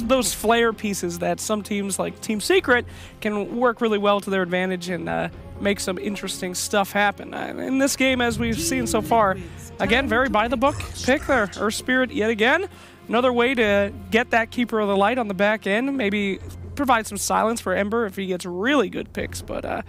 those flare pieces that some teams like Team Secret can work really well to their advantage and make some interesting stuff happen. In this game, as we've seen so far, again, very by-the-book pick there. Earth Spirit yet again. Another way to get that Keeper of the Light on the back end. Maybe provide some silence for Ember if he gets really good picks. But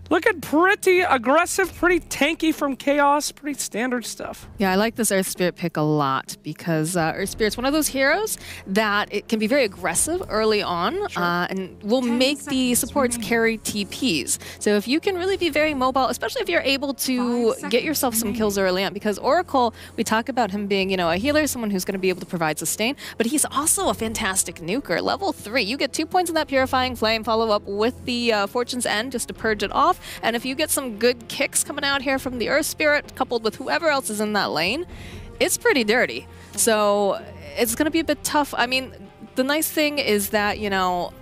looking pretty aggressive, pretty tanky from Chaos, pretty standard stuff. Yeah, I like this Earth Spirit pick a lot because Earth Spirit's one of those heroes that it can be very aggressive early on and will make the supports carry TPs. So if you can really be very mobile, especially if you're able to get yourself some kills early on, because Oracle, we talk about him being, you know, a healer, someone who's going to be able to provide sustain, but he's also a fantastic nuker. Level 3, you get 2 points in that Purifying Flame, follow up with the Fortune's End just to purge it off. And if you get some good kicks coming out here from the Earth Spirit, coupled with whoever else is in that lane, it's pretty dirty. So it's going to be a bit tough. I mean, the nice thing is that, you know,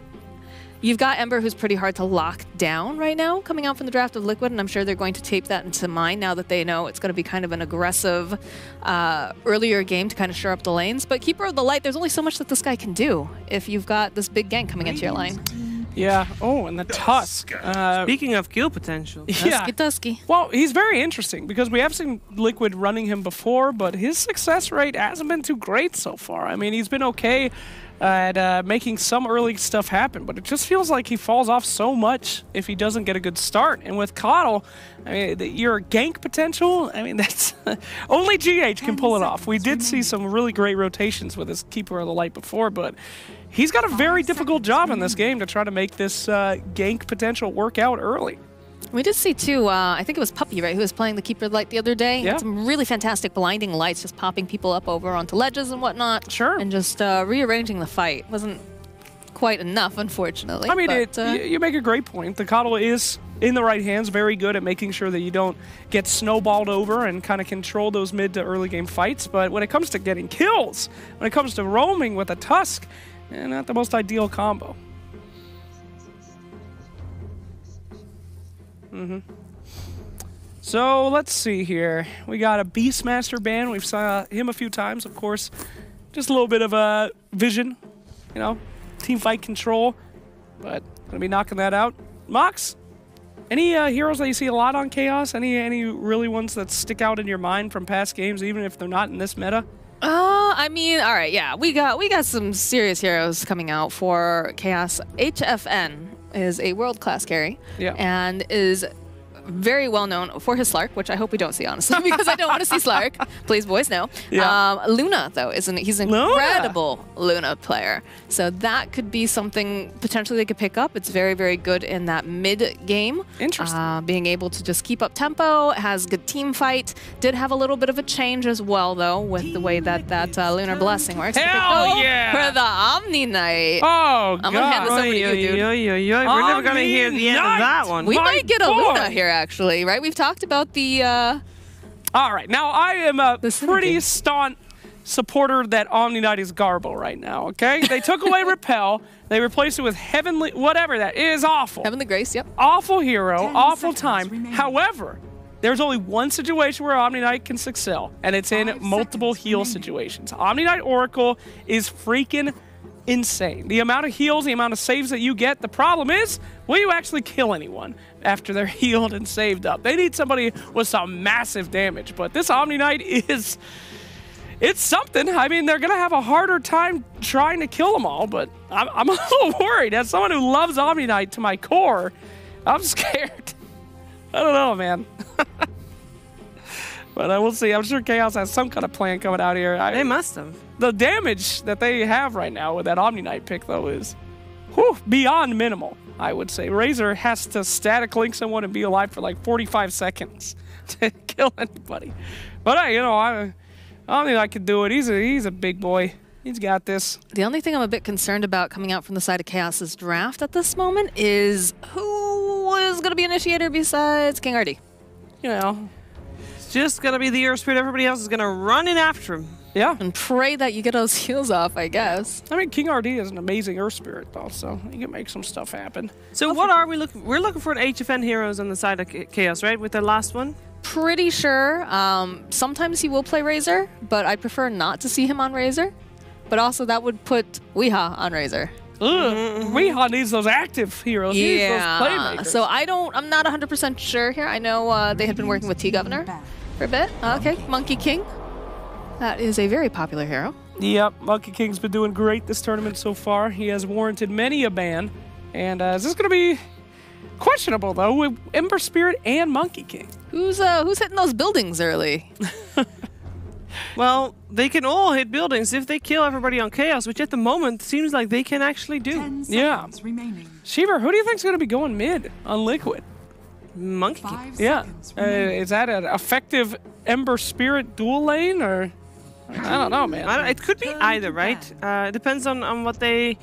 you've got Ember, who's pretty hard to lock down right now, coming out from the draft of Liquid, and I'm sure they're going to tape that into mind now that they know it's going to be kind of an aggressive earlier game to kind of shore up the lanes. But Keeper of the Light, there's only so much that this guy can do if you've got this big gank coming into your line. Yeah. Oh, and the Tusk. Speaking of kill potential. Yeah. Tusky. Well, he's very interesting because we have seen Liquid running him before, but his success rate hasn't been too great so far. I mean, he's been okay at making some early stuff happen, but it just feels like he falls off so much if he doesn't get a good start. And with Coddle, I mean, your gank potential, I mean, that's only GH can pull it off. We did see some really great rotations with his Keeper of the Light before, but he's got a very difficult job in this game to try to make this gank potential work out early. We did see, too, I think it was Puppy, right, who was playing the Keeper of the Light the other day. Yeah. Some really fantastic blinding lights, just popping people up over onto ledges and whatnot. Sure. And just rearranging the fight. Wasn't quite enough, unfortunately. I mean, but, you make a great point. The Coddle is, in the right hands, very good at making sure that you don't get snowballed over and kind of control those mid to early game fights. But when it comes to getting kills, when it comes to roaming with a Tusk, not the most ideal combo. So let's see here. We got a Beastmaster ban. We've saw him a few times, of course. Just a little bit of a vision, you know, team fight control. But gonna be knocking that out. Mox, any heroes that you see a lot on Chaos? Any really ones that stick out in your mind from past games, even if they're not in this meta? I mean, all right, yeah, we got some serious heroes coming out for Chaos. HFN is a world-class carry, and is very well known for his Slark, which I hope we don't see, honestly, because I don't want to see Slark. Please, boys, no. Yeah. Luna, though, he's an incredible Luna player. So that could be something potentially they could pick up. It's very, very good in that mid-game. Interesting. Being able to just keep up tempo, has good team fight. Did have a little bit of a change as well, though, with the way that Lunar Blessing works. Hell yeah! For the Omni Knight. Oh, God. I'm going to hand this over to you, dude. We're never going to hear the end of that one. We might get a Luna here, actually, right? We've talked about the... All right, now I am a pretty staunch supporter that Omni Knight is Garbo right now, okay? They took away Repel. They replaced it with Heavenly... Whatever that is. Awful. Heavenly Grace, yep. Awful hero. Awful time. However, there's only one situation where Omni Knight can excel, and it's in multiple heal situations. Omni Knight Oracle is freaking insane. The amount of heals, the amount of saves that you get. The problem is, will you actually kill anyone after they're healed and saved up? They need somebody with some massive damage, but this Omni Knight is... It's something. I mean, they're going to have a harder time trying to kill them all, but I'm a little worried. As someone who loves Omni Knight to my core, I'm scared. I don't know, man. But we'll see. I'm sure Chaos has some kind of plan coming out here. They must have. The damage that they have right now with that Omni Knight pick, though, is beyond minimal, I would say. Razor has to static link someone and be alive for like 45 seconds to kill anybody. But, you know, Omni Knight can do it. He's a big boy. He's got this. The only thing I'm a bit concerned about coming out from the side of Chaos's draft at this moment is who is going to be initiator besides King RD? You know. It's just going to be the Earth Spirit. Everybody else is going to run in after him. Yeah. And pray that you get those heals off, I guess. I mean, King RD is an amazing Earth Spirit, though, so he can make some stuff happen. So what are we looking... We're looking for HFN heroes on the side of Chaos, right? With the last one? Pretty sure. Sometimes he will play Razor, but I prefer not to see him on Razor. but also that would put Weehaw on Razor. Weehaw needs those active heroes. He needs those playmakers. So I'm not 100% sure here. I know they had been working with T-Governor for a bit. Okay, Monkey King. That is a very popular hero. Yep, Monkey King's been doing great this tournament so far. He has warranted many a ban. And is this going to be questionable, though, with Ember Spirit and Monkey King? Who's hitting those buildings early? Well, they can all hit buildings if they kill everybody on Chaos, which at the moment seems like they can actually do. Yeah. Shiver, who do you think's going to be going mid on Liquid? Monkey King. Yeah. Is that an effective Ember Spirit dual lane, or... I don't know, man. It could be either, right? It depends on what they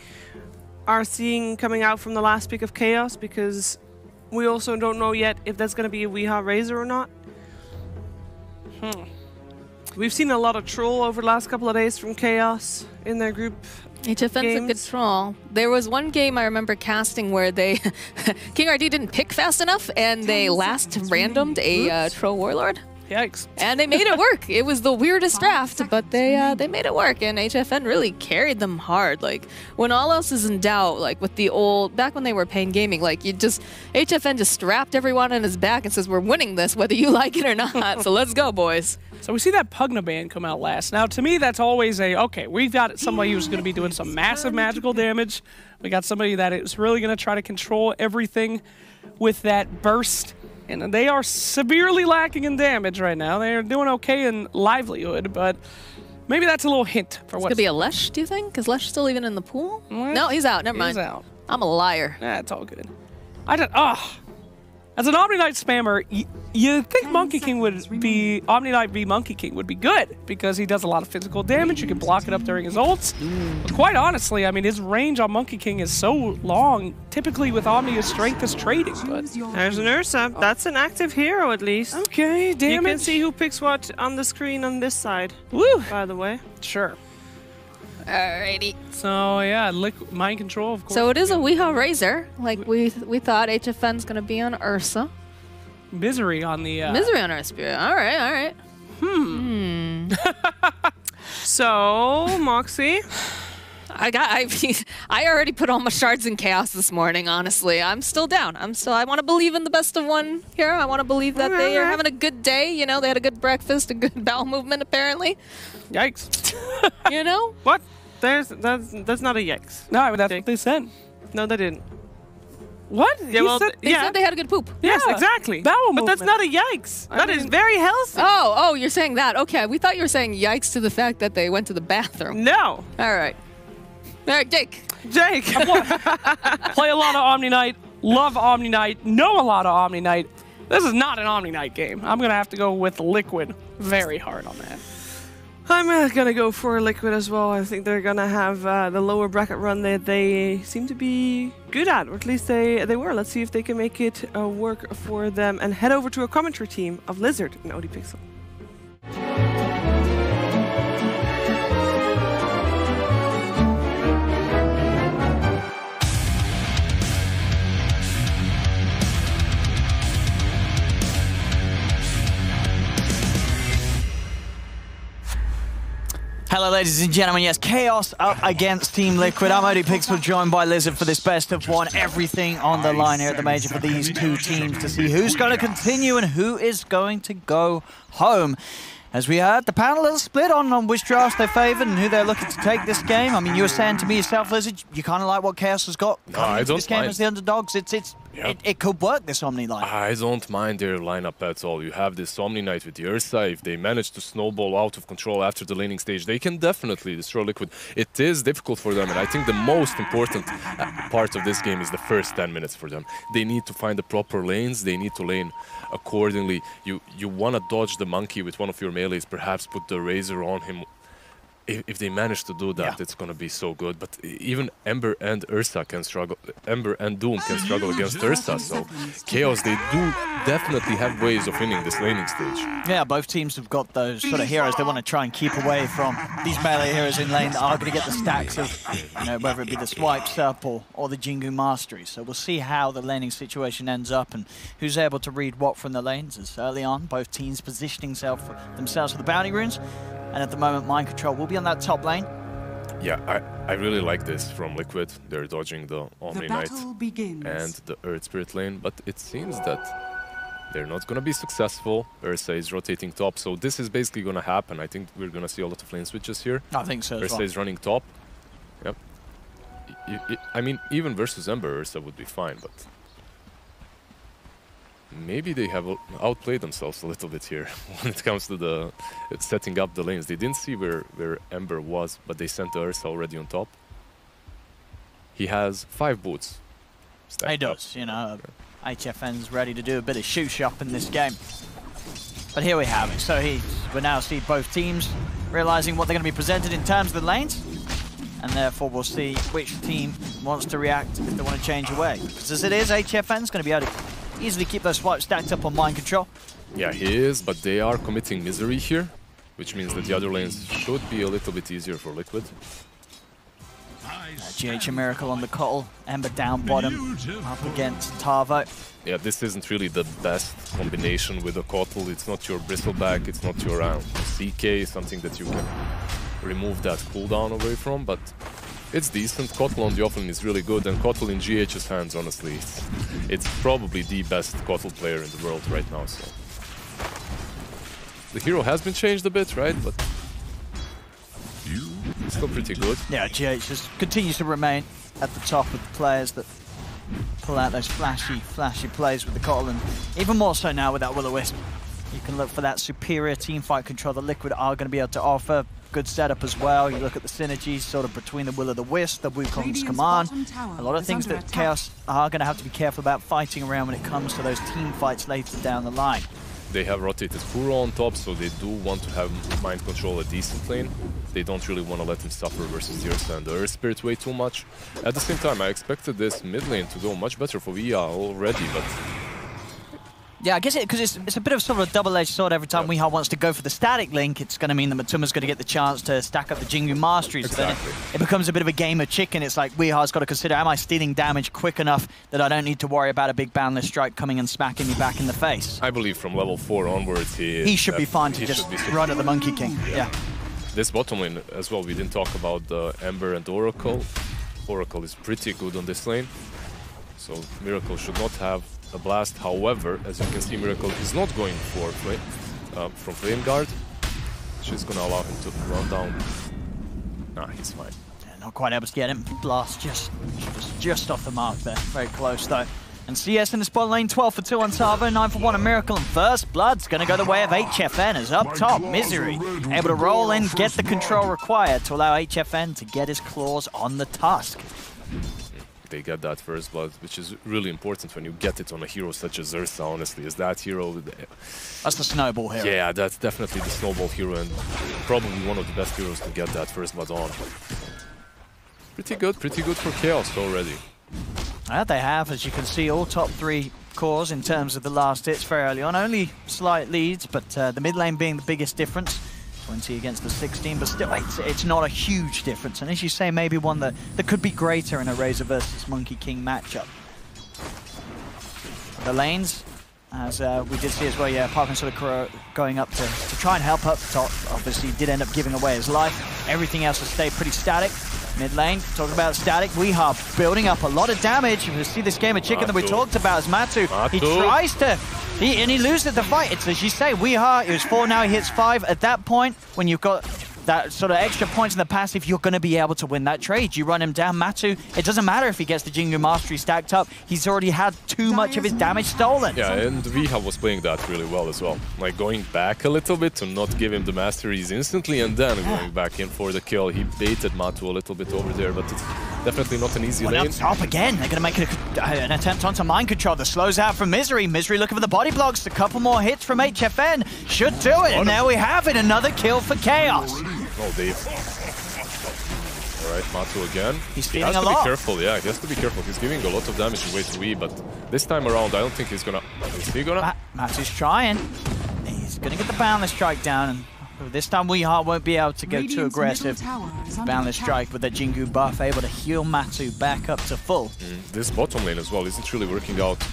are seeing coming out from the last pick of Chaos, because we also don't know yet if that's going to be a Weehaw Razor or not. We've seen a lot of troll over the last couple of days from Chaos in their group HFN's a good troll. There was one game I remember casting where they King RD didn't pick fast enough, and they last randomed a troll warlord. Yikes. And they made it work. It was the weirdest draft, but they made it work, and HFN really carried them hard. Like, when all else is in doubt, like with the old, back when they were Pain Gaming, like HFN just strapped everyone on his back and says, we're winning this whether you like it or not, so let's go, boys. So we see that Pugna ban come out last. Now, to me, that's always okay, we've got somebody who's going to be doing some massive magical damage. We got somebody that is really going to try to control everything with that burst. And they are severely lacking in damage right now. They are doing okay in livelihood, but maybe that's a little hint for what's... It's going to be a Lesh, do you think? Is Lesh still even in the pool? Lesh? No, he's out. Never mind. He's out. I'm a liar. Nah, it's all good. As an Omni Knight spammer, you think Monkey King would be... Omni Knight v Monkey King would be good, because he does a lot of physical damage. You can block it up during his ults. But quite honestly, I mean, his range on Monkey King is so long. Typically with Omni, his strength is trading, but... There's an Ursa. That's an active hero, at least. Okay, damage. You can see who picks what on the screen on this side. Woo! By the way. Sure. Alrighty. So, yeah, mind control, of course. So it is a Weehaw Razor. Like we thought HFN's going to be on Ursa. Misery on the... Misery on our spirit. All right. So, Moxie... I already put all my shards in Chaos this morning, honestly. I'm still down. I want to believe in the best of one here. I want to believe that they are having a good day. You know, they had a good breakfast, a good bowel movement, apparently. Yikes. You know? What? That's not a yikes. No, that's what they said. No, they didn't. What? Yeah, They said they had a good poop. Yes, Yeah. exactly. Bowel But that's movement. not a yikes. I That mean- is very healthy. Oh, you're saying that. Okay, we thought you were saying yikes to the fact that they went to the bathroom. No. All right, Jake. Jake. Play a lot of Omni Knight, love Omni Knight, know a lot of Omni Knight. This is not an Omni Knight game. I'm going to have to go with Liquid very hard on that. I'm going to go for Liquid as well. I think they're going to have the lower bracket run that they seem to be good at, or at least they were. Let's see if they can make it work for them and head over to a commentary team of Lizard and OD Pixel. Hello, ladies and gentlemen. Yes, Chaos up against Team Liquid. I'm OD Pixel, joined by Lizard for this best of one. Everything on the line here at the Major for these two teams to see who's going to continue and who is going to go home. As we heard, the panel is split on which drafts they favoured and who they're looking to take this game. I mean, you were saying to me yourself, Lizard, you kind of like what Chaos has got coming into this game as the underdogs. It could work, this Omni line. I don't mind their lineup at all. You have this Omni Knight with the Ursa. If they manage to snowball out of control after the laning stage, they can definitely destroy Liquid. It is difficult for them, and I think the most important part of this game is the first 10 minutes for them. They need to find the proper lanes. They need to lane accordingly. You want to dodge the monkey with one of your melees, perhaps put the Razor on him. If they manage to do that, it's going to be so good. But even Ember and Ursa can struggle. Ember and Doom can struggle against Ursa. So Chaos, they do definitely have ways of winning this laning stage. Yeah, both teams have got those sort of heroes they want to try and keep away from these melee heroes in lane that are going to get the stacks of, you know, whether it be the swipes up or the Jingu Mastery. So we'll see how the laning situation ends up and who's able to read what from the lanes. As early on, both teams positioning themselves for the bounty runes. And at the moment, Mind Control will be on that top lane. Yeah, I really like this from Liquid. They're dodging the Omni Knight and the Earth Spirit lane, but it seems that they're not going to be successful. Ursa is rotating top, so this is basically going to happen. I think we're going to see a lot of lane switches here. I think so. Ursa is running top. Yep. I mean, even versus Ember, Ursa would be fine, but maybe they have outplayed themselves a little bit here when it comes to the setting up the lanes. They didn't see where Ember was, but they sent the Ursa already on top. He has 5 boots. He does, you know. HFN's ready to do a bit of shoe shop in this game. But here we have it. So we now see both teams realizing what they're going to be presented in terms of the lanes. And therefore we'll see which team wants to react if they want to change away. Because as it is, HFN's going to be able to easily keep those swipes stacked up on mind control. Yeah, he is, but they are committing misery here, which means that the other lanes should be a little bit easier for Liquid. GH and Miracle on the Kotl, Ember down bottom, up against Tavo. Yeah, this isn't really the best combination with a Kotl. It's not your Bristleback, it's not your CK, something that you can remove that cooldown away from, but it's decent. Kotl on the offlane is really good, and Kotl in GH's hands, honestly, it's probably the best Kotl player in the world right now. So the hero has been changed a bit, right? But it's still pretty good. Yeah, GH just continues to remain at the top with the players that pull out those flashy plays with the Kotl, and even more so now with that Will-O-Wisp. You can look for that superior teamfight control that Liquid are going to be able to offer. Good setup as well. You look at the synergies sort of between the Will-O-Wisp, the Wukong's command. A lot of things that Chaos are going to have to be careful about fighting around when it comes to those team fights later down the line. They have rotated Kuro on top, so they do want to have mind control a decent lane. They don't really want to let him suffer versus the Ursa and the Earth Spirit way too much. At the same time, I expected this mid lane to go much better for VIA already, but yeah, I guess because it's a bit of sort of a double-edged sword. Every time Weehaw wants to go for the static link, it's going to mean that Matuma's going to get the chance to stack up the Jingu Mastery. So then it becomes a bit of a game of chicken. It's like Weehaw's got to consider, am I stealing damage quick enough that I don't need to worry about a big boundless strike coming and smacking me back in the face? I believe from level 4 onwards, he should be fine to just run at the Monkey King. Yeah. This bottom lane as well, we didn't talk about the Ember and Oracle. Oracle is pretty good on this lane, so Miracle should not have a blast. However, as you can see, Miracle is not going for from Flame Guard, which is going to allow him to run down. Nah, he's fine. Yeah, not quite able to get him. Blast just off the mark there. Very close though. And CS in the spot lane, 12 for 2 on Tavo, 9 for 1 on Miracle, and First Blood's going to go the way of HFN as up top, Misery able to roll in, get the control required to allow HFN to get his claws on the Tusk. They get that First Blood, which is really important when you get it on a hero such as Ursa, honestly. Is that hero... That's the snowball hero. Yeah, that's definitely the snowball hero, and probably one of the best heroes to get that First Blood on. Pretty good for Chaos already. They have, as you can see, all top 3 cores in terms of the last hits very early on. Only slight leads, but the mid lane being the biggest difference. 20 against the 16, but still, it's not a huge difference. And as you say, maybe one that could be greater in a Razor versus Monkey King matchup. The lanes, as we did see as well, yeah, Parkin sort of going up to try and help up top. Obviously, did end up giving away his life. Everything else has stayed pretty static. Mid lane, talking about static, Weehaw building up a lot of damage. You see this game of chicken that we talked about as Matu. He tries to, and he loses the fight. It's as you say, Weehaw, it was 4, now he hits 5. At that point, when you've got that sort of extra points in the passive, you're going to be able to win that trade. You run him down, Matu, it doesn't matter if he gets the Jingu Mastery stacked up. He's already had too much of his damage stolen. Yeah, and Weehaw was playing that really well as well. Like going back a little bit to not give him the Masteries instantly and then going back in for the kill. He baited Matu a little bit over there, but it's definitely not an easy lane. Up top again, they're going to make an attempt onto mind control that slows out from Misery. Misery looking for the body blocks. A couple more hits from HFN should do it, and there we have it, another kill for Chaos. Oh, Dave. Alright, Matu again. He's feeling a lot. He has to be careful, yeah, he has to be careful. He's giving a lot of damage away to Wii, but this time around, I don't think he's gonna... Is he gonna? Matu's trying. He's gonna get the Boundless Strike down, and this time Weehaw won't be able to go too aggressive. Boundless Strike with the Jingu buff, able to heal Matu back up to full. This bottom lane as well isn't really working out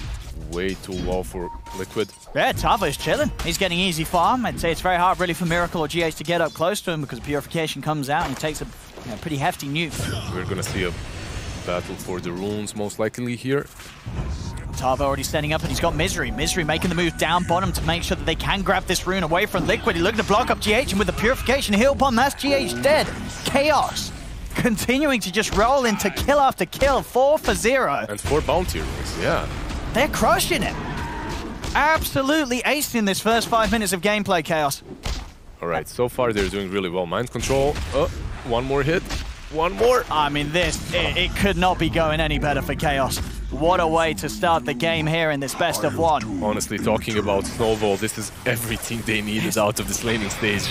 way too well for Liquid. Yeah, Tavo's chilling. He's getting easy farm. I'd say it's very hard really for Miracle or GH to get up close to him because Purification comes out and he takes a Yeah, pretty hefty nuke. We're gonna see a battle for the runes most likely here. Tavo already setting up, and he's got Misery. Misery making the move down bottom to make sure that they can grab this rune away from Liquid. He's looking to block up GH, and with the Purification heal bomb, that's GH dead. Chaos continuing to just roll into kill after kill, 4 for 0. And 4 bounty runes, yeah. They're crushing it. Absolutely acing this first 5 minutes of gameplay, Chaos. All right, so far they're doing really well. Mind control. One more hit. One more. I mean, it could not be going any better for Chaos. What a way to start the game here in this best of 1. Honestly, talking about Snowball, this is everything they needed out of this laning stage.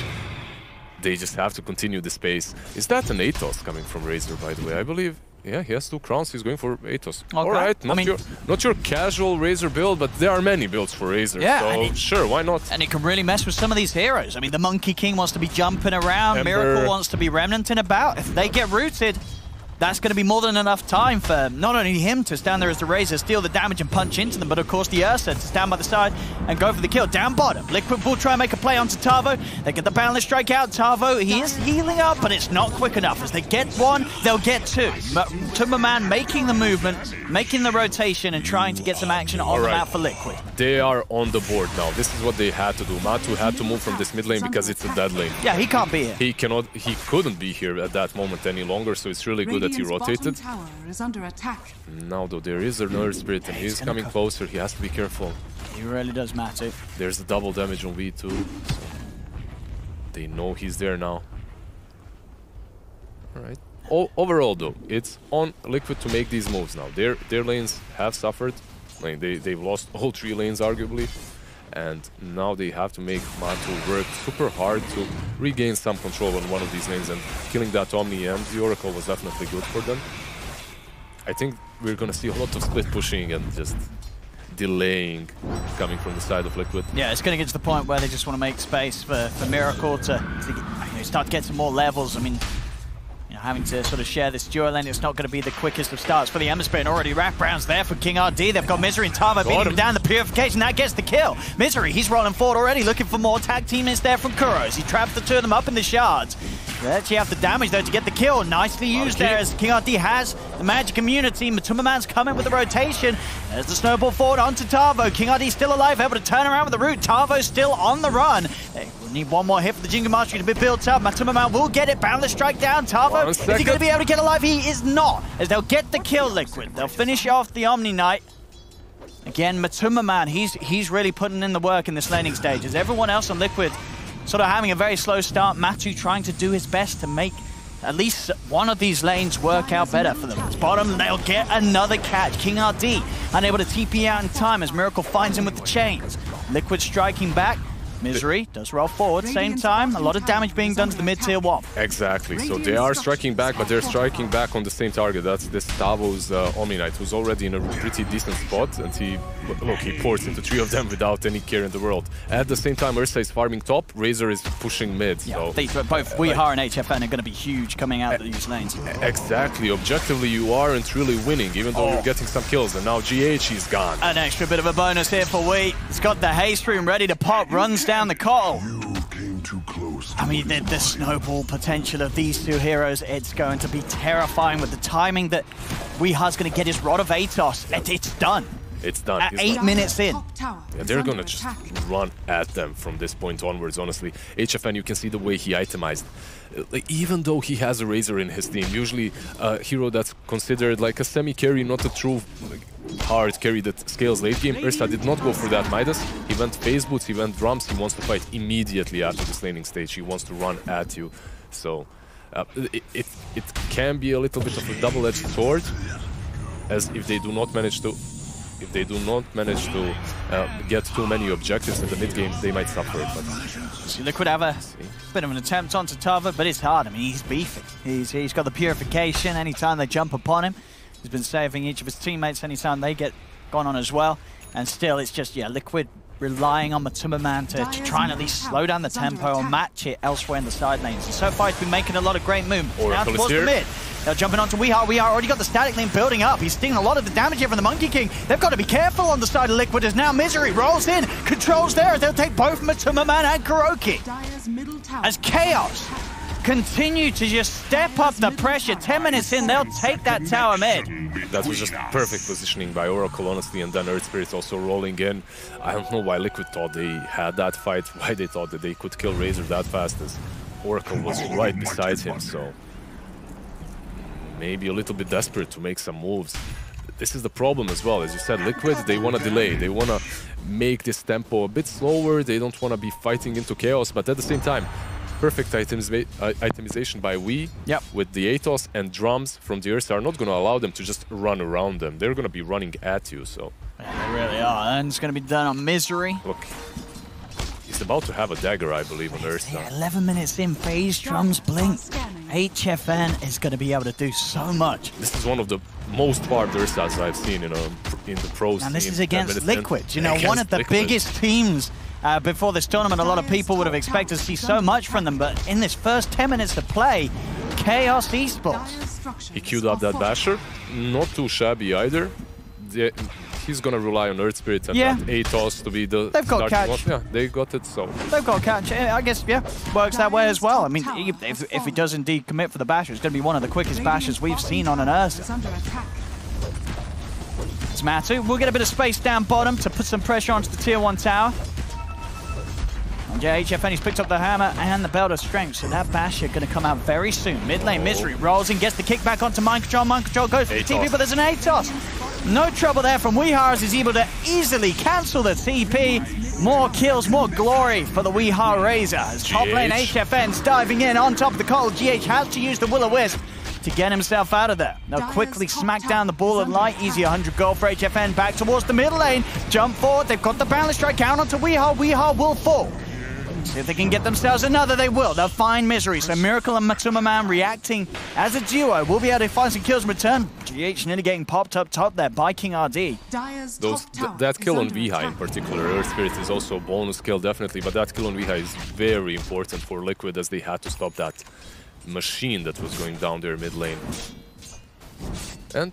They just have to continue the pace. Is that an Atos coming from Razor, by the way? I believe, yeah, he has 2 crowns. He's going for Atos. Okay. All right, not your casual Razor build, but there are many builds for Razor, yeah, so sure, why not? And it can really mess with some of these heroes. I mean, the Monkey King wants to be jumping around, Ember. Miracle wants to be remnanting about. If they get rooted, that's going to be more than enough time for not only him to stand there as the Razor, steal the damage and punch into them, but of course the Ursa to stand by the side and go for the kill. Down bottom, Liquid will try and make a play onto Tavo. They get the Boundless Strike out. Tavo, he is healing up, but it's not quick enough. As they get 1, they'll get 2. Tumberman making the movement, making the rotation, and trying to get some action on the map for Liquid. They are on the board now. This is what they had to do. Matu had to move from this mid lane because it's a dead lane. Yeah, he can't be here. He couldn't be here at that moment any longer, so it's really good that he rotated. Tower is under attack. Now though, there is an Earth Spirit and he's coming closer. He has to be careful. He really does, Matu. There's the double damage on V2. So they know he's there now. Alright. Overall though, it's on Liquid to make these moves now. Their lanes have suffered. Like they've lost all 3 lanes arguably. And now they have to make Matu work super hard to regain some control on one of these lanes, and killing that Omni and the Oracle was definitely good for them. I think we're gonna see a lot of split pushing and just delaying coming from the side of Liquid. Yeah, it's gonna get to the point where they just want to make space for Miracle to start to get some more levels. I mean, having to sort of share this duo lane, it's not going to be the quickest of starts for the Ember Spirit. Already wraparounds there for King RD. They've got Misery and Tavo beating him down. The Purification, that gets the kill. Misery, he's rolling forward already, looking for more tag teammates there from Kuros. He traps the 2 of them up in the shards. They actually have the damage though to get the kill. Nicely used there as King RD has the magic immunity. Matumbaman's coming with the rotation. There's the snowball forward onto Tavo. King RD still alive, able to turn around with the root. Tavo still on the run. They will need 1 more hit for the Jingle Mastery to be built up. Matumbaman will get it. Boundless Strike down. Tavo, is he going to be able to get alive? He is not, as they'll get the kill, Liquid. They'll finish off the Omni Knight. Again, Matumbaman, he's really putting in the work in this laning stage. As everyone else on Liquid sort of having a very slow start, Matu trying to do his best to make at least one of these lanes work out better for them. At bottom, they'll get another catch. King RD unable to TP out in time as Miracle finds him with the chains. Liquid striking back. Misery does roll forward, same time, a lot of damage being done to the mid-tier 1. Exactly, so they are striking back, but they're striking back on the same target. That's this Tavo's Omni Knight, who's already in a pretty decent spot, and he pours into 3 of them without any care in the world. At the same time, Ursa is farming top, Razor is pushing mid. Yeah, so both Weehar and HFN are going to be huge coming out of these lanes. Exactly, objectively you aren't really winning, even though you're getting some kills, and now GH is gone. An extra bit of a bonus here for Wee. He's got the haste room ready to pop, runs down the Cottle. I mean, the snowball potential of these 2 heroes, it's going to be terrifying with the timing that Weehar's going to get his Rod of Atos. It's done. It's done. At 8 minutes in. Yeah, they're going to just run at them from this point onwards, honestly. HFN, you can see the way he itemized. Like, even though he has a Razor in his team, usually a hero that's considered like a semi-carry, not a true hard carry that scales late game. Ursa did not go for that Midas. He went phase boots, he went drums, he wants to fight immediately after this laning stage. He wants to run at you. So it can be a little bit of a double-edged sword, as if they do not manage to get too many objectives in the mid game, they might suffer. But so Liquid have a bit of an attempt onto Tavo, but it's hard. I mean, he's beefy. He's got the Purification anytime they jump upon him. He's been saving each of his teammates anytime they get gone on as well. And still, it's just, yeah, Liquid relying on Matumbaman to try and at least slow down the tempo or match it elsewhere in the side lanes. And so far, he's been making a lot of great movements. Now towards the mid. They're jumping onto Weehar. Weehar already got the static lane building up. He's stealing a lot of the damage here from the Monkey King. They've got to be careful on the side of Liquid as now Misery rolls in, controls there. They'll take both Matumbaman and Kuroki. As Chaos continue to just step up the pressure. 10 minutes in, they'll take that tower mid. That was just perfect positioning by Oracle, honestly, and then Earth Spirit's also rolling in. I don't know why Liquid thought they had that fight, why they thought that they could kill Razor that fast, as Oracle was right beside him, so maybe a little bit desperate to make some moves. This is the problem as well. As you said, Liquid, they want to delay. They want to make this tempo a bit slower. They don't want to be fighting into chaos, but at the same time, perfect itemization by We with the Atos and drums from the Earth are not going to allow them to just run around them. They're going to be running at you, so... Yeah, they really are, and it's going to be done on Misery. Look, he's about to have a dagger, I believe, on Earth now. 11 minutes in, phase drums blink. HFN is going to be able to do so much. This is one of the most farmed Earth stats I've seen in the pro scene. And this is against Liquid, you know, one of the biggest teams before this tournament. A lot of people would have expected to see so much from them, but in this first 10 minutes of play, Chaos Esports. He queued up that Basher, not too shabby either. He's gonna rely on Earth Spirit and that Atos to be the They've got catch. One. Yeah, they got it, so... They've got catch. I guess, yeah, works that way as well. I mean, if he does indeed commit for the Basher, it's going to be one of the quickest Bashers we've seen on an Ursa. It's Matu. We'll get a bit of space down bottom to put some pressure onto the Tier 1 tower. And yeah, HFN, he's picked up the hammer and the belt of strength, so that Basher going to come out very soon. Mid lane, Misery rolls in, gets the kick back onto Mind Control. Mind Control goes for the TP, but there's an Atos. No trouble there from Weehar as he's able to easily cancel the TP. More kills, more glory for the Weehar Razor. As top lane HFN's diving in on top of the cold. GH has to use the Will-O-Wisp to get himself out of there. They'll quickly smack down the ball of light. Easy 100 gold for HFN. Back towards the middle lane. Jump forward. They've got the balance strike down onto Weehar. Weehar will fall. See if they can get themselves another, they will. They'll find Misery. So Miracle and Matuma Man reacting as a duo. We'll be able to find some kills in return. GH nearly getting popped up top there by King RD. That kill on Viha in particular, Earth Spirit is also a bonus kill, definitely, but that kill on Viha is very important for Liquid as they had to stop that machine that was going down their mid lane. And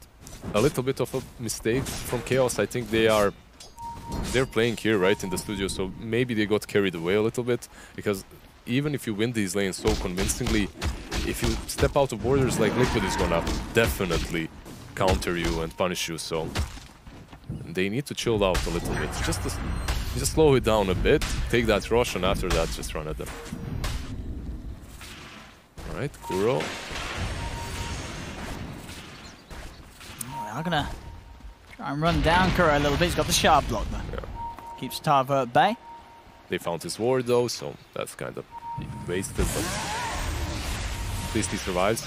a little bit of a mistake from Chaos. I think they're playing here, right, in the studio, so maybe they got carried away a little bit, because even if you win these lanes so convincingly, if you step out of borders, like Liquid is gonna definitely counter you and punish you, so they need to chill out a little bit. Just slow it down a bit, take that rush, and after that, just run at them. Alright, Kuro. I'm gonna try and run down Kuro a little bit. He's got the sharp block there. Yeah. Keeps Tavo at bay. They found his ward though, so that's kind of wasted, but at least he survives.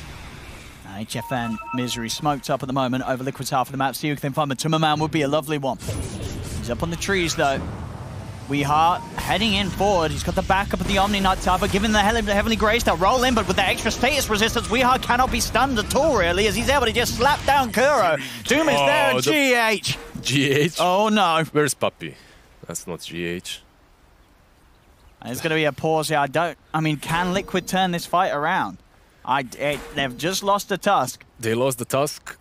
HFN Misery smoked up at the moment over Liquid's half of the map. See who can find Matuma Man would be a lovely one. He's up on the trees though. Weehar heading in forward. He's got the backup of the Omni Knight Tava, giving the Heavenly Grace. They'll roll in, but with the extra status resistance, Weehar cannot be stunned at all, really, as he's able to just slap down Kuro. Doom is there at GH. GH? Oh no. Where's Puppy? That's not GH. There's going to be a pause here. I mean, can Liquid turn this fight around? They've just lost the Tusk. They lost the Tusk.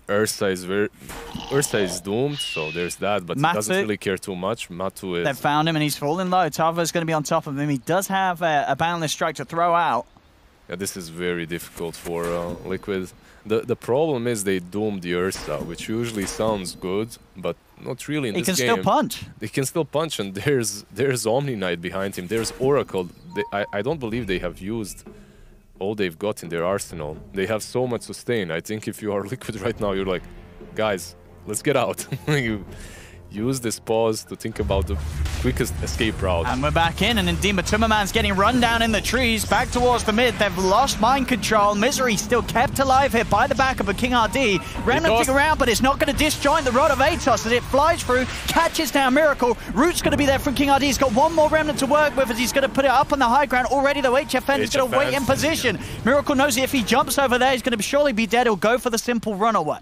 Ursa is doomed, so there's that, but Matu, he doesn't really care too much. Matu is... They've found him and he's falling low. Tava's going to be on top of him. He does have a boundless strike to throw out. Yeah, this is very difficult for Liquid. The problem is they doomed the Ursa, which usually sounds good, but not really in this game. He can still punch. He can still punch, and there's Omni Knight behind him. There's Oracle. I don't believe they have used all they've got in their arsenal. They have so much sustain. I think if you are Liquid right now, you're like, guys, let's get out. You use this pause to think about the quickest escape route. And we're back in, and indeed Matuma Man's getting run down in the trees, back towards the mid. They've lost mind control. Misery still kept alive here by the backup of King RD. Remnanting around, but it's not going to disjoint the Rod of Atos as it flies through, catches down Miracle. Root's going to be there from King RD. He's got one more remnant to work with as he's going to put it up on the high ground. Already though, HFN is going to wait in position. Miracle knows if he jumps over there, he's going to surely be dead. He'll go for the simple runaway.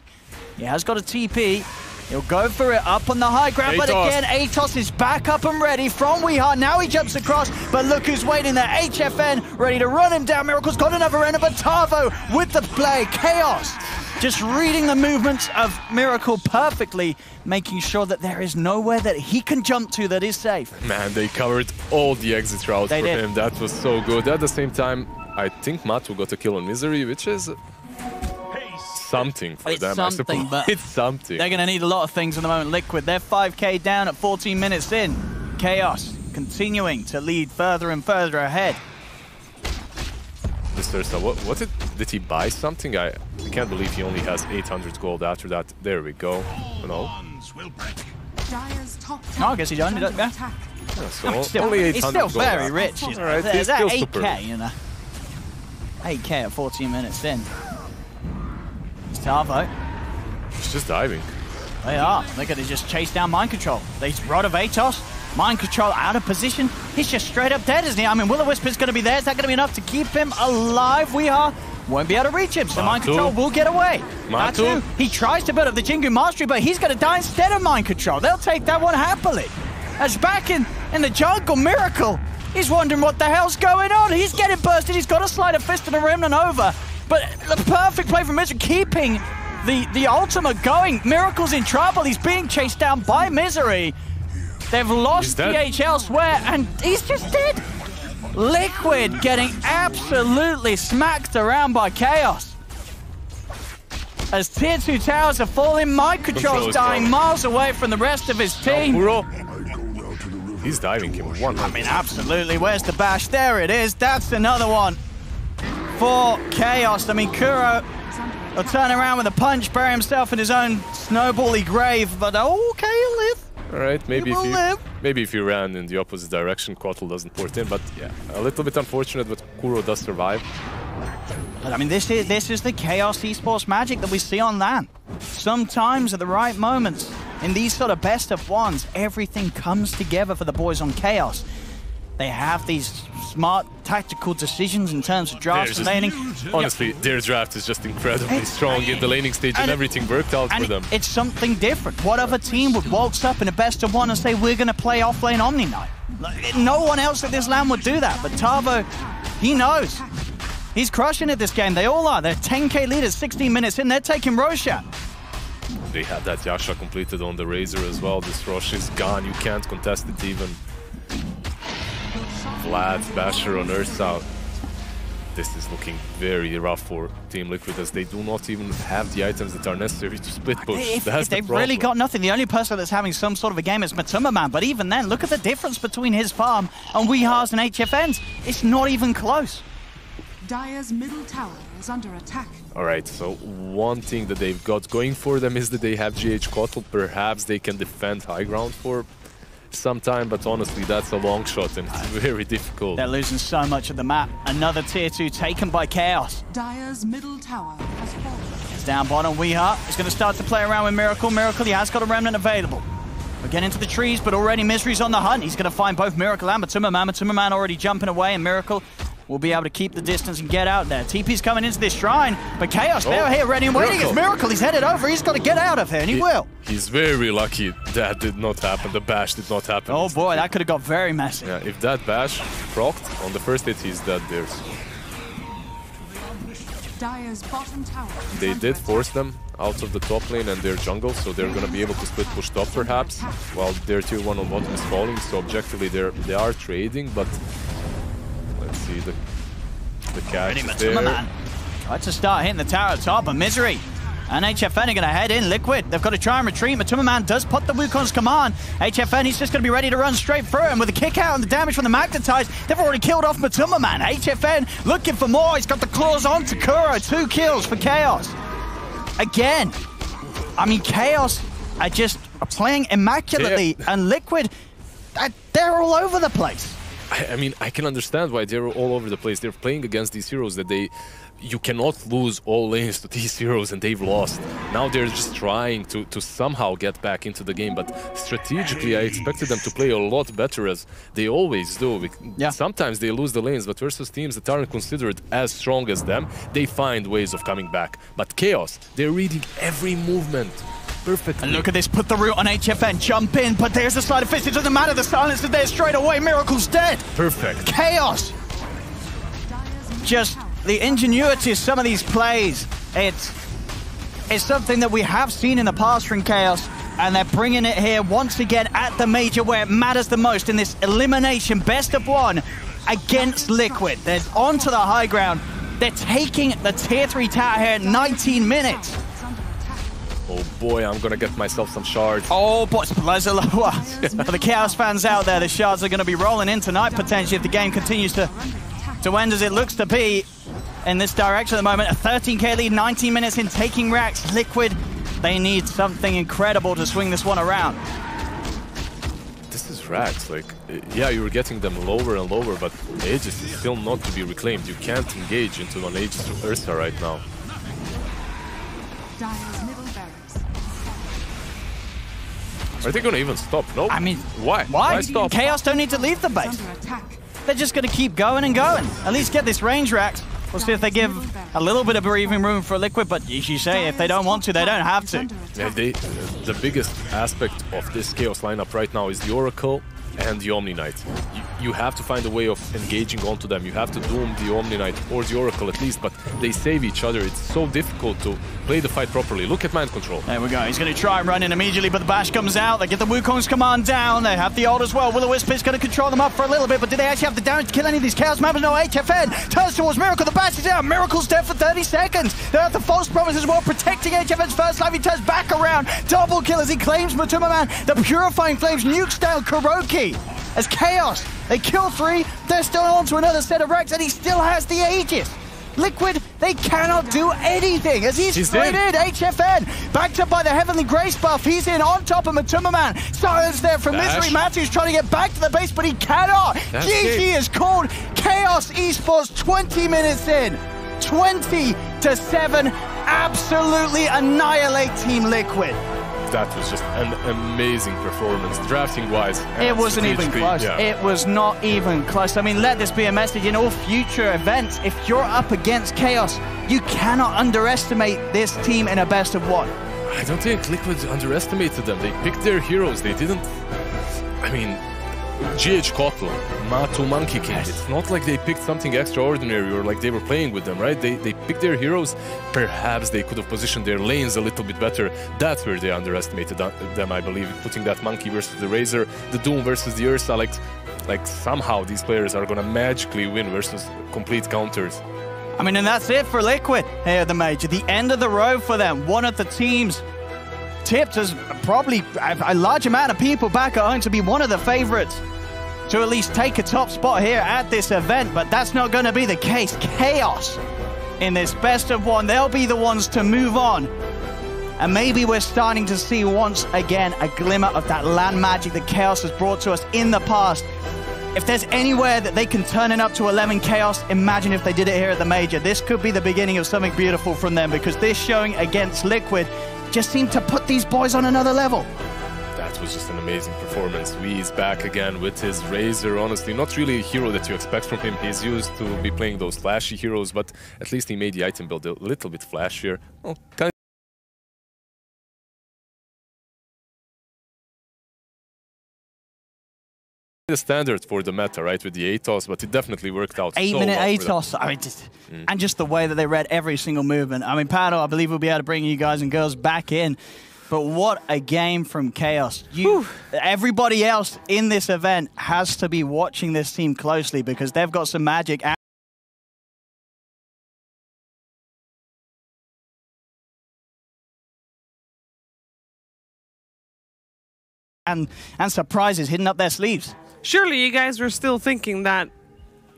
He has got a TP. He'll go for it up on the high ground, but again, Atos is back up and ready from Weehar. Now he jumps across, but look who's waiting there. HFN ready to run him down. Miracle's got another end, but Tavo with the play. Chaos just reading the movements of Miracle perfectly, making sure that there is nowhere that he can jump to that is safe. Man, they covered all the exit routes for him. That was so good. At the same time, I think Matu got a kill on Misery, which is something for It's them, something, I suppose. but It's something. They're going to need a lot of things in the moment. Liquid, they're 5k down at 14 minutes in. Chaos continuing to lead further and further ahead. This Ursa, what did he buy something? I can't believe he only has 800 gold after that. There we go. No. No, I guess he only does, yeah. Yeah, so Still, only 800 he's still gold very after. rich. You know. Alright, he's That still 8k, super. you know. 8k at 14 minutes in. It's Tavo. He's just diving. They are. They're going to just chase down mind control. They Rod of Atos. Mind control out of position. He's just straight up dead, isn't he? I mean, Will-O-Wisp going to be there. Is that going to be enough to keep him alive? We won't be able to reach him, so mind control will get away. Matu, he tries to build up the Jingu Mastery, but he's going to die instead of mind control. They'll take that one happily. As back in the jungle, Miracle, he's wondering what the hell's going on. He's getting bursted. He's got a sleight of fist and a remnant over. But the perfect play from Misery, keeping the ultimate going. Miracle's in trouble. He's being chased down by Misery. They've lost TH elsewhere, and he's just dead. Liquid getting absolutely smacked around by Chaos. As tier 2 towers are falling, mind control's dying miles away from the rest of his team. He's diving him. I mean, absolutely. Where's the bash? There it is. That's another one for Chaos. I mean, Kuro will turn around with a punch, bury himself in his own snowbally grave, but okay, he'll live. All right, maybe if you ran in the opposite direction, Kotl doesn't port in, but yeah, a little bit unfortunate, but Kuro does survive. But I mean, this is the Chaos esports magic that we see on LAN. Sometimes at the right moments, in these sort of best of ones, everything comes together for the boys on Chaos. They have these smart tactical decisions in terms of drafts and laning. Honestly, their draft is just incredibly strong in the laning stage, and everything worked out for them. It's something different. What other team would waltz up in a best of one and say, we're going to play off-lane Omni Knight? No one else at this LAN would do that, but Tavo, he knows. He's crushing it this game. They all are. They're 10k leaders, 16 minutes in. They're taking Roshan. They had that Yasha completed on the Razor as well. This Rosh is gone. You can't contest it even. Vlad, Basher on Ursa. This is looking very rough for Team Liquid, as they do not even have the items that are necessary to split push. They've really got nothing. The only person that's having some sort of a game is Matuma, but even then, look at the difference between his farm and Weeha's and HFN's. It's not even close. Dire's middle tower is under attack. Alright, so one thing that they've got going for them is that they have GH Kotl. Perhaps they can defend high ground for some time, but honestly, that's a long shot and it's very difficult. They're losing so much of the map. Another tier 2 taken by Chaos. Dire's middle tower has fallen. It's down bottom. Weeha is going to start to play around with Miracle. Miracle, he has got a remnant available. We're getting into the trees, but already Misery's on the hunt. He's going to find both Miracle and Matuma Man. Matuma Man already jumping away, and Miracle will be able to keep the distance and get out there. TP's coming into this shrine, but Chaos, they're here ready and waiting. It's Miracle. He's headed over. He's got to get out of here, and he will. He's very lucky that did not happen. The bash did not happen. Oh boy, that could have got very messy. Yeah, if that bash procced on the first hit, he's dead there. Dire's bottom tower. They did force them out of the top lane and their jungle, so they're going to be able to split push top perhaps, while their tier 1 on bottom is falling. So objectively, they are trading, but let's see the catch is there. Man. Tried to start hitting the tower at top, but Misery and HFN are going to head in. Liquid, they've got to try and retreat. Matuma Man does put the Wukong's command. HFN, he's just going to be ready to run straight through him with a kick out and the damage from the Magnetize. They've already killed off Matuma Man. HFN looking for more. He's got the claws on to Kuro. 2 kills for Chaos. Again, I mean, Chaos are just playing immaculately, and Liquid, they're all over the place. I mean, I can understand why they're all over the place. They're playing against these heroes that you cannot lose all lanes to these heroes, and they've lost. Now they're just trying to somehow get back into the game, but strategically I expected them to play a lot better, as they always do. Yeah. Sometimes they lose the lanes, but versus teams that aren't considered as strong as them, they find ways of coming back. But Chaos, they're reading every movement perfectly. And look at this, put the root on HFN, jump in, but there's a sleight of fist. It doesn't matter, the silence is there straight away. Miracle's dead. Perfect. Chaos. Just the ingenuity of some of these plays, it's something that we have seen in the past from Chaos, and they're bringing it here once again at the Major, where it matters the most in this elimination best of one. against Liquid. They're onto the high ground. They're taking the tier 3 tower here at 19 minutes. Oh boy, I'm gonna get myself some shards. Oh, but for the Chaos fans out there, the shards are going to be rolling in tonight potentially if the game continues to end as it looks to be in this direction at the moment. A 13k lead, 19 minutes in, taking racks. Liquid, they need something incredible to swing this one around. This is racks, like, yeah, you're getting them lower and lower, but Aegis is still not to be reclaimed. You can't engage into an Aegis to Ursa right now. Dire's middle barracks. Are they gonna even stop? No. I mean, why? Why stop? Chaos don't need to leave the base. Under attack. They're just going to keep going and going. At least get this range racked. We'll see if they give a little bit of breathing room for Liquid, but as you say, if they don't want to, they don't have to. Yeah, the biggest aspect of this Chaos lineup right now is the Oracle and the Omni Knight. You have to find a way of engaging onto them. You have to doom the Omni Knight or the Oracle at least, but they save each other. It's so difficult to play the fight properly. Look at mind control. There we go. He's going to try and run in immediately, but the bash comes out. They get the Wukong's command down. They have the ult as well. Will-O-Wisp is going to control them up for a little bit, but do they actually have the damage to kill any of these Chaos members? No, HFN turns towards Miracle. The bash is out. Miracle's dead for 30 seconds. They have the false promise as well, protecting HFN's first life. He turns back around. Double kill as he claims Matuma Man. The Purifying Flames nukes down Kuroki. As Chaos, they kill 3, they're still on to another set of racks, and he still has the Aegis. Liquid, they cannot do anything as he's straight in. HFN, backed up by the Heavenly Grace buff. He's in on top of Matuma Man. Silence there from Misery Matthews trying to get back to the base, but he cannot. GG is called. Chaos Esports 20 minutes in. 20-7. Absolutely annihilate Team Liquid. That was just an amazing performance, drafting-wise. It wasn't even close. Yeah. It was not even close. I mean, let this be a message in all future events. If you're up against Chaos, you cannot underestimate this team in a best of one. I don't think Liquid underestimated them. They picked their heroes. They didn't... I mean, GH Kotl, Matu Monkey King. Yes. It's not like they picked something extraordinary or like they were playing with them, right? They picked their heroes. Perhaps they could have positioned their lanes a little bit better. That's where they underestimated them, I believe. Putting that Monkey versus the Razor, the Doom versus the Ursa, like somehow these players are gonna magically win versus complete counters. I mean, and that's it for Liquid here at the Major. The end of the road for them. One of the teams tipped as probably a large amount of people back at home to be one of the favorites to at least take a top spot here at this event, but that's not going to be the case. Chaos in this best of one, they'll be the ones to move on. And maybe we're starting to see once again a glimmer of that land magic that Chaos has brought to us in the past. If there's anywhere that they can turn it up to 11 Chaos, imagine if they did it here at the Major. This could be the beginning of something beautiful from them, because this showing against Liquid just seemed to put these boys on another level. That was just an amazing performance. Wee's back again with his Razor. Honestly, not really a hero that you expect from him. He's used to be playing those flashy heroes, but at least he made the item build a little bit flashier. Oh, kind the standard for the meta, right, with the ATOS, but it definitely worked out. 8-minute ATOS, I mean, and just the way that they read every single movement. I mean, Paddle, I believe we'll be able to bring you guys and girls back in, but what a game from Chaos. Everybody else in this event has to be watching this team closely because they've got some magic. And surprises hidden up their sleeves. Surely you guys were still thinking that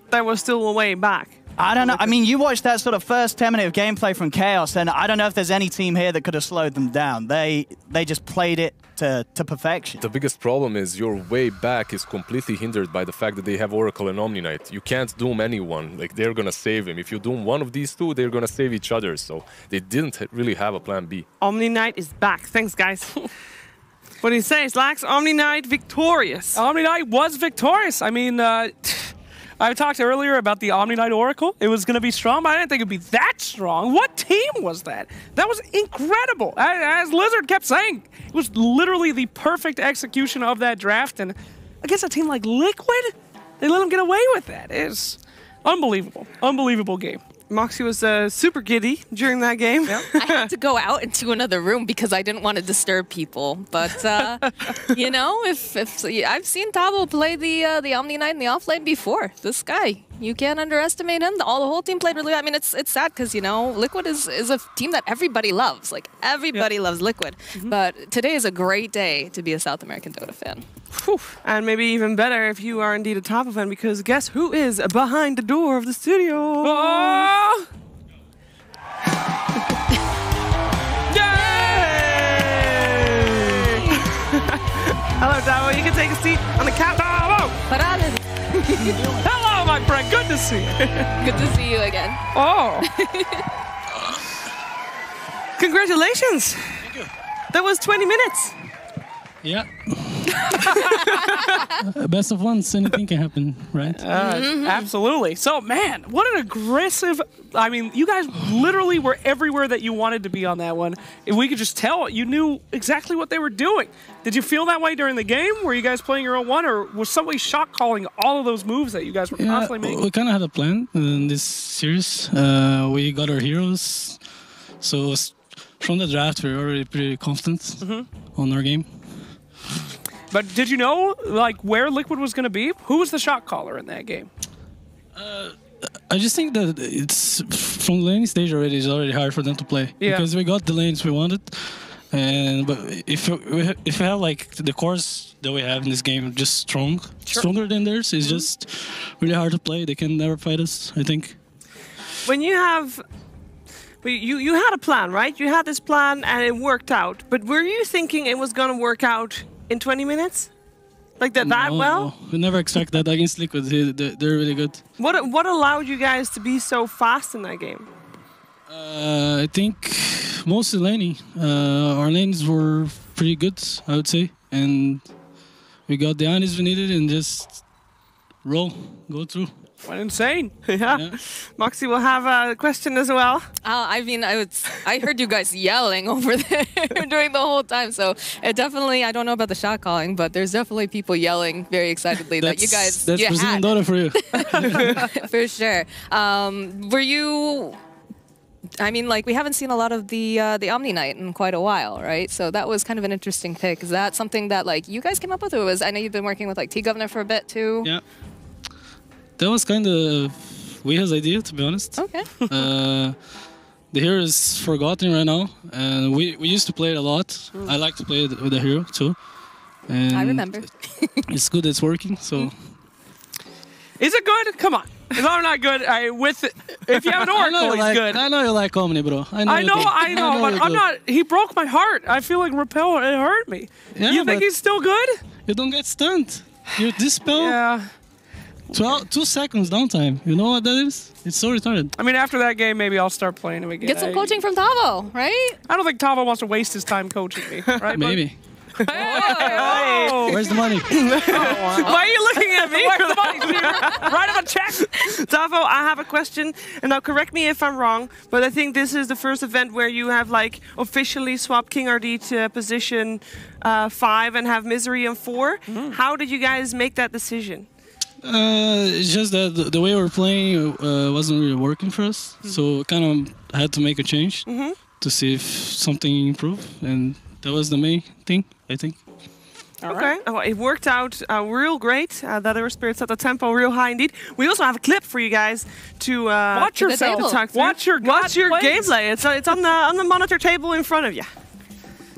there was still a way back. I don't know. I mean, you watched that sort of first 10 minutes of gameplay from Chaos, and I don't know if there's any team here that could have slowed them down. They just played it to perfection. The biggest problem is your way back is completely hindered by the fact that they have Oracle and Omni Knight. You can't doom anyone. Like, they're gonna save him. If you doom one of these two, they're gonna save each other. So they didn't really have a plan B. Omni Knight is back. Thanks, guys. What do you say, Slacks? Omni Knight victorious. Omni Knight was victorious. I mean, I talked earlier about the Omni Knight Oracle. It was going to be strong, but I didn't think it would be that strong. What team was that? That was incredible. As Lizard kept saying, it was literally the perfect execution of that draft. And against a team like Liquid, they let them get away with that. It's unbelievable. Unbelievable game. Moxie was super giddy during that game. I had to go out into another room because I didn't want to disturb people. But you know, if I've seen Tavo play the Omni Knight in the offlane before. This guy, you can't underestimate him. The whole team played really. I mean, it's sad because you know Liquid is a team that everybody loves. Like everybody loves Liquid. But today is a great day to be a South American Dota fan. Whew. And maybe even better if you are indeed a Tavo fan, because guess who is behind the door of the studio? Oh! Yay! Hello, Tavo. You can take a seat on the couch. Tavo! Hello, my friend. Good to see you. Good to see you again. Oh. Congratulations. Thank you. That was 20 minutes. Yeah. Best of ones, anything can happen, right? Absolutely. So, man, what an aggressive... I mean, you guys literally were everywhere that you wanted to be on that one. If we could just tell, you knew exactly what they were doing. Did you feel that way during the game? Were you guys playing your own one, or was somebody shot calling all of those moves that you guys were constantly making? We kind of had a plan in this series. We got our heroes. So from the draft, we were already pretty confident on our game. But did you know, like, where Liquid was going to be? Who was the shot caller in that game? I just think that it's from the laning stage already. It's already hard for them to play because we got the lanes we wanted. But if we have like the cores that we have in this game, just stronger than theirs, it's just really hard to play. They can never fight us, I think. When you have... You had a plan, right? You had this plan and it worked out. But were you thinking it was going to work out in 20 minutes? Like that well? No. We never expect that against Liquid. They're really good. What allowed you guys to be so fast in that game? I think mostly laning. Our lanes were pretty good, I would say. And we got the onions we needed and just go through. Went insane. Yeah. Moxie will have a question as well. I mean, I heard you guys yelling over there during the whole time. So it definitely, I don't know about the shot calling, but there's definitely people yelling very excitedly that you guys. That's Brazilian Dota for you. For sure. Were you? I mean, like, we haven't seen a lot of the Omni Knight in quite a while, right? So that was kind of an interesting pick. Is that something that like you guys came up with, or was I know you've been working with like T-Governor for a bit too? Yeah. That was kind of Weha's idea, to be honest. Okay. The hero is forgotten right now, and we used to play it a lot. I like to play it with the hero too. And I remember. It's good. It's working. So. Is it good? Come on. If I'm not good, if you have an Oracle, he's good. I know you like Omni, bro. I know, but I'm not. He broke my heart. I feel like Repel, it hurt me. Yeah, you think he's still good? You don't get stunned. You dispel. Yeah. 2 seconds downtime. You know what that is? It's so retarded. I mean, after that game, maybe I'll start playing him again. Get some coaching from Tavo, right? I don't think Tavo wants to waste his time coaching me, right? Maybe. Hey! Where's the money? Why are you looking at me? Where's the money, Steven? Write him a check. Tavo, I have a question, and now correct me if I'm wrong, but I think this is the first event where you have like officially swapped King RD to position 5 and have Misery in 4. How did you guys make that decision? It's just that the way we're playing wasn't really working for us, so kind of had to make a change to see if something improved, and that was the main thing, I think. Okay, well, it worked out real great. That our spirits set the tempo real high indeed. We also have a clip for you guys to watch yourself. Watch your gameplay. It's on the monitor table in front of you.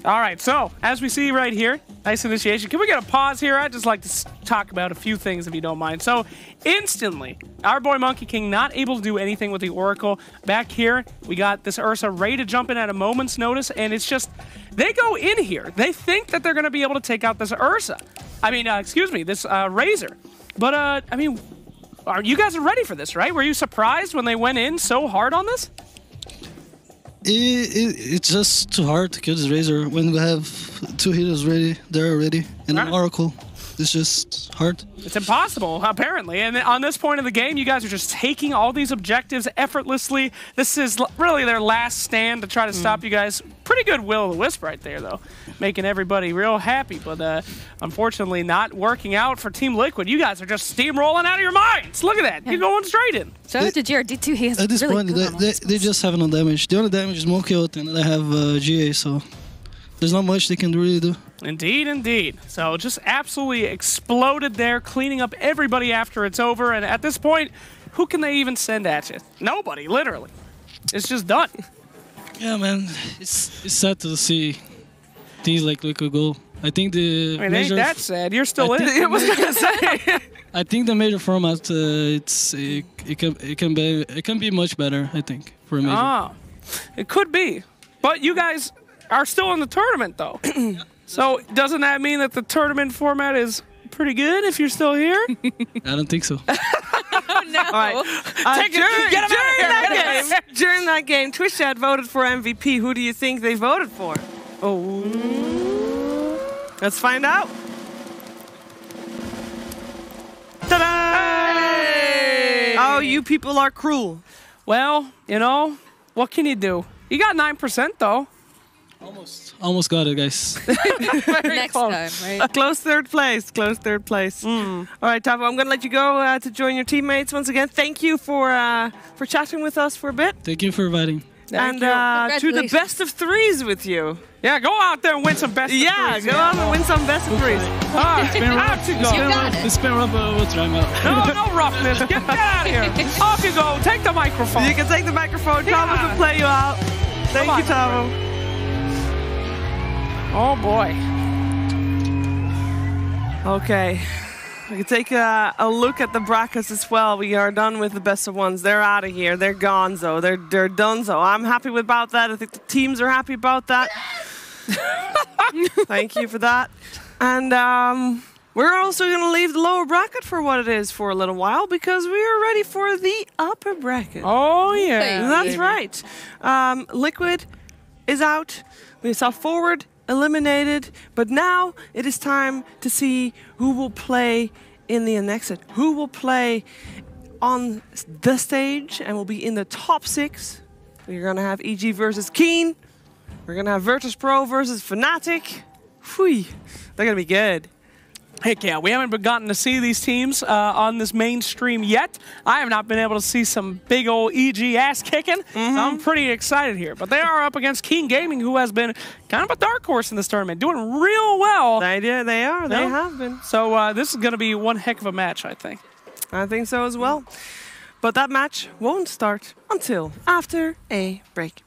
All right, so as we see right here, nice initiation. Can we get a pause here? I'd just like to talk about a few things if you don't mind. So instantly, our boy Monkey King not able to do anything with the Oracle. Back here, we got this Ursa ready to jump in at a moment's notice, and it's just, they go in here. They think that they're going to be able to take out this Ursa. I mean, excuse me, this Razor. But, I mean, you guys are ready for this, right? Were you surprised when they went in so hard on this? It's just too hard to kill this Razor when we have 2 heroes ready, there already, and an Oracle. it's just hard. It's impossible, apparently. And on this point of the game, you guys are just taking all these objectives effortlessly. This is really their last stand to try to stop you guys. Pretty good will-o-the-wisp right there, though. Making everybody real happy, but unfortunately not working out for Team Liquid. You guys are just steamrolling out of your minds. Look at that. You're going straight in. Shout out to GRD2. He has At this really point, good they just have no damage. The only damage is Monkey Ult, and I have GA, so there's not much they can really do. Indeed, indeed. So just absolutely exploded there, cleaning up everybody after it's over. And at this point, who can they even send at you? Nobody, literally. It's just done. Yeah, man. It's sad to see teams like Liquid go. I think the I mean, major... ain't that sad. You're still in. I was gonna say. I think the major format, it can be much better, I think, for a major. Ah, it could be. But you guys are still in the tournament, though. So doesn't that mean that the tournament format is pretty good if you're still here? I don't think so. Oh, no. All right. During that game, Twitch chat voted for MVP. Who do you think they voted for? Oh. Let's find out. Ta-da! Hey! Oh, you people are cruel. Well, you know, what can you do? You got 9%, though. Almost got it, guys. Next time, right? Close third place. Close third place. All right, Tavo, I'm going to let you go to join your teammates once again. Thank you for chatting with us for a bit. Thank you for inviting. And to the best of threes with you. Yeah, go out there and win some best of threes. Go out and win some best of threes. Out you go. You got it. The spin rough will try him out. No roughness. Get out of here. Off you go. Take the microphone. You can take the microphone. Tavo will play you out. Thank you, Tavo. Oh, boy. Okay. We can take a look at the brackets as well. We are done with the best of ones. They're out of here. They're gonzo. They're donezo. I'm happy about that. I think the teams are happy about that. Thank you for that. And we're also going to leave the lower bracket for what it is for a little while because we are ready for the upper bracket. Oh, yeah. That's right. Liquid is out. We saw Forward eliminated, but now it is time to see who will play in the Annexed, who will play on the stage and will be in the top 6. We're gonna have EG versus Keen. We're gonna have Virtus Pro versus Fnatic. Whew, they're gonna be good. Heck yeah, we haven't gotten to see these teams on this mainstream yet. I have not been able to see some big old EG ass kicking. So I'm pretty excited here. But they are up against Keen Gaming, who has been kind of a dark horse in this tournament, doing real well. They are. They have been. So this is going to be one heck of a match, I think. I think so as well. But that match won't start until after a break.